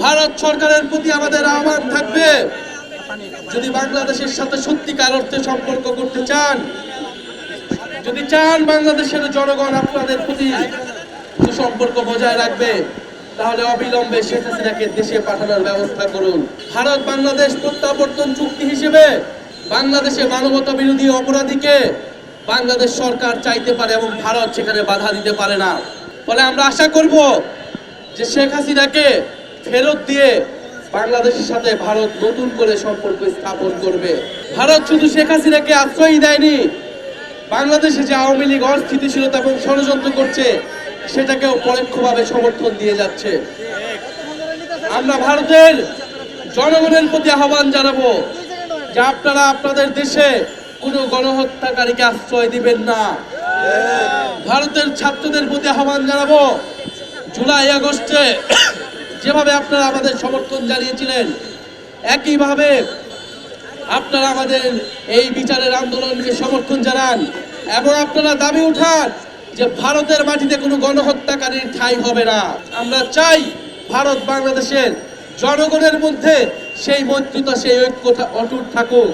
ভারত সরকারের প্রতি আমাদের আহ্বান থাকবে, যদি বাংলাদেশের সাথে সত্যিকার অর্থে সম্পর্ক করতে চান, যদি চান বাংলাদেশের জনগণ আপনাদের প্রতি সুসম্পর্ক বজায় রাখবে, তাহলে অবিলম্বে শেখ হাসিনাকে দেশে পাঠানোর ব্যবস্থা করুন। ভারত বাংলাদেশ প্রত্যাবর্তন চুক্তি হিসেবে বাংলাদেশে মানবতা বিরোধী অপরাধীকে বাংলাদেশ সরকার চাইতে পারে এবং ভারত সেখানে বাধা দিতে পারে না। ফলে আমরা আশা করব যে শেখ হাসিনাকে ফেরত দিয়ে বাংলাদেশের সাথে ভারত নতুন করে সম্পর্ক স্থাপন করবে। ভারত শুধু শেখ হাসিনাকে আশ্রয় দেয়নি, বাংলাদেশে যে আওয়ামী লীগ অস্থিতিশীলতা এবং ষড়যন্ত্র করছে সেটাকেও পরোক্ষভাবে সমর্থন দিয়ে যাচ্ছে। আমরা ভারতের জনগণের প্রতি আহ্বান জানাবো যে আপনারা আপনাদের দেশে কোনো গণহত্যাকারীকে আশ্রয় দিবেন না। ভারতের ছাত্রদের প্রতি আহ্বান জানাবো, জুলাই আগস্টে যেভাবে আপনারা আমাদের সমর্থন জানিয়েছিলেন, একইভাবে আপনারা আমাদের এই বিচারের আন্দোলনকে সমর্থন জানান এবং আপনারা দাবি উঠান যে ভারতের মাটিতে কোনো গণহত্যাকারীর ঠাঁই হবে না। আমরা চাই ভারত বাংলাদেশের জনগণের মধ্যে সেই মৈত্রতা, সেই ঐক্যতা অটুট থাকুক।